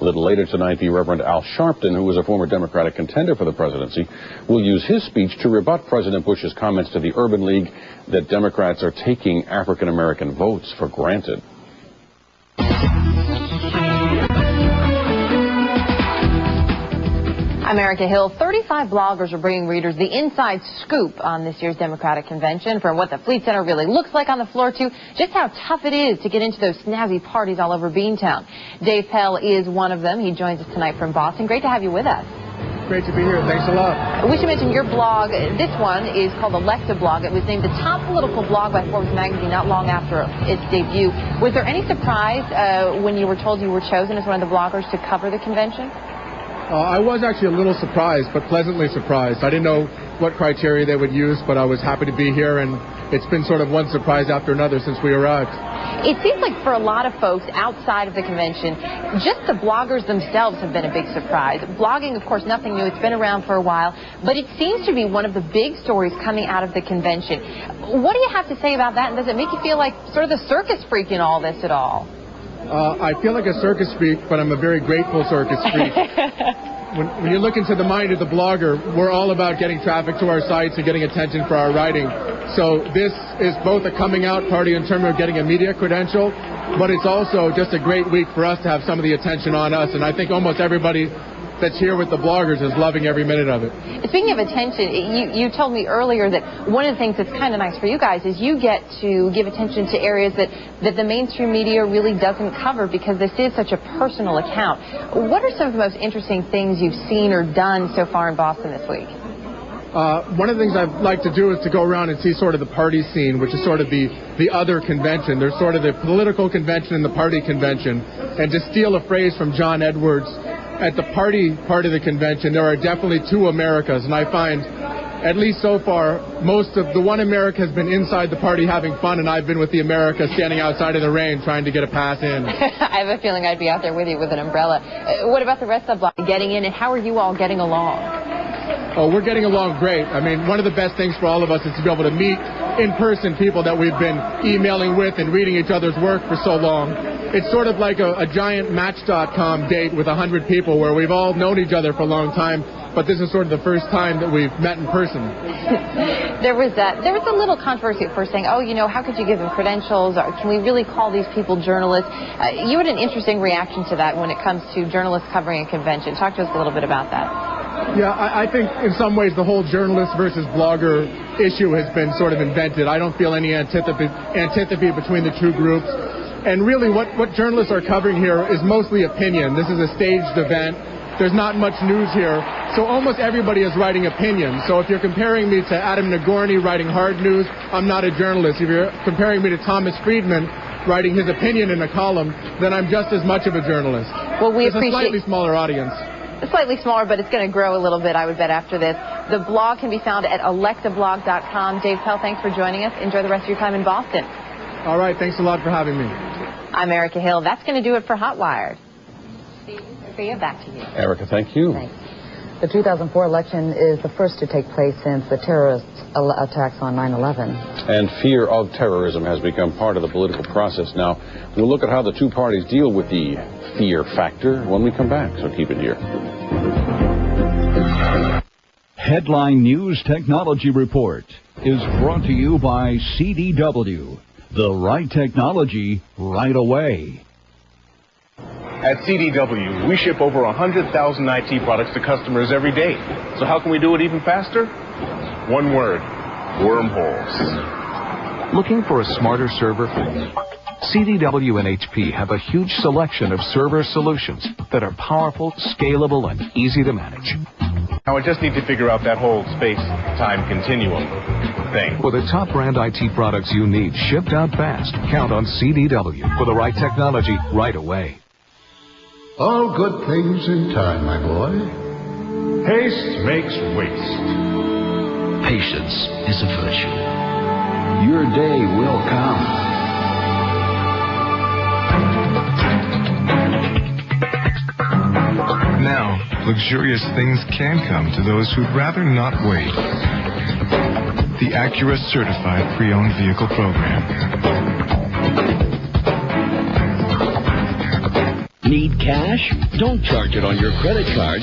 little later tonight, the Reverend Al Sharpton, who was a former Democratic contender for the presidency, will use his speech to rebut President Bush's comments to the Urban League that Democrats are taking African-American votes for granted. I'm Erica Hill. 35 bloggers are bringing readers the inside scoop on this year's Democratic Convention, from what the Fleet Center really looks like on the floor to just how tough it is to get into those snazzy parties all over Beantown. Dave Pell is one of them. He joins us tonight from Boston. Great to have you with us. Great to be here. Thanks a lot. We should mention your blog. This one is called Electa Blog. It was named the top political blog by Forbes magazine not long after its debut. Was there any surprise when you were told you were chosen as one of the bloggers to cover the convention? I was actually a little surprised, but pleasantly surprised. I didn't know what criteria they would use, but I was happy to be here, and it's been sort of one surprise after another since we arrived. It seems like for a lot of folks outside of the convention, just the bloggers themselves have been a big surprise. Blogging, of course, nothing new. It's been around for a while, but it seems to be one of the big stories coming out of the convention. What do you have to say about that, and does it make you feel like sort of the circus freak in all this at all? I feel like a circus freak, but I'm a very grateful circus freak. When you look into the mind of the blogger, we're all about getting traffic to our sites and getting attention for our writing. So this is both a coming out party in terms of getting a media credential, but it's also just a great week for us to have some of the attention on us. And I think almost everybody that's here with the bloggers is loving every minute of it. Speaking of attention, you told me earlier that one of the things that's kind of nice for you guys is you get to give attention to areas that the mainstream media really doesn't cover, because this is such a personal account. What are some of the most interesting things you've seen or done so far in Boston this week? One of the things I'd like to do is to go around and see sort of the party scene, which is sort of the other convention. There's sort of the political convention and the party convention. And to steal a phrase from John Edwards, at the party part of the convention, there are definitely two Americas, and I find, at least so far, most of the one America has been inside the party having fun, and I've been with the America standing outside in the rain trying to get a pass in. I have a feeling I'd be out there with you with an umbrella. What about the rest of the block getting in, and how are you all getting along? Oh, we're getting along great. I mean, one of the best things for all of us is to be able to meet in person people that we've been emailing with and reading each other's work for so long. It's sort of like a giant Match.com date with 100 people where we've all known each other for a long time, but this is sort of the first time that we've met in person. There was a little controversy at first saying, oh, you know, how could you give them credentials? Or can we really call these people journalists? You had an interesting reaction to that when it comes to journalists covering a convention. Talk to us a little bit about that. Yeah, I think in some ways the whole journalist versus blogger issue has been sort of invented. I don't feel any antipathy between the two groups. And really what journalists are covering here is mostly opinion. This is a staged event. There's not much news here. So almost everybody is writing opinion. So if you're comparing me to Adam Nagorny writing hard news, I'm not a journalist. If you're comparing me to Thomas Friedman writing his opinion in a column, then I'm just as much of a journalist. Well, we appreciate a slightly smaller audience. Slightly smaller, but it's going to grow a little bit, I would bet, after this. The blog can be found at electablog.com. Dave Pell, thanks for joining us. Enjoy the rest of your time in Boston. All right, thanks a lot for having me. I'm Erica Hill. That's going to do it for Hot Wired. Steve, back to you. Erica, thank you. Thanks. The 2004 election is the first to take place since the terrorist attacks on 9/11. And fear of terrorism has become part of the political process now. We'll look at how the two parties deal with the fear factor when we come back, so keep it here. Headline News Technology Report is brought to you by CDW. The right technology right away. At CDW, we ship over 100,000 IT products to customers every day. So how can we do it even faster? One word: wormholes. Looking for a smarter server? CDW and HP have a huge selection of server solutions that are powerful, scalable, and easy to manage. Now I just need to figure out that whole space-time continuum thing. For the top brand IT products you need shipped out fast, count on CDW for the right technology right away. All good things in time, my boy. Haste makes waste. Patience is a virtue. Your day will come. Now, luxurious things can come to those who'd rather not wait. The Acura Certified Pre-Owned Vehicle Program. Need cash? Don't charge it on your credit card.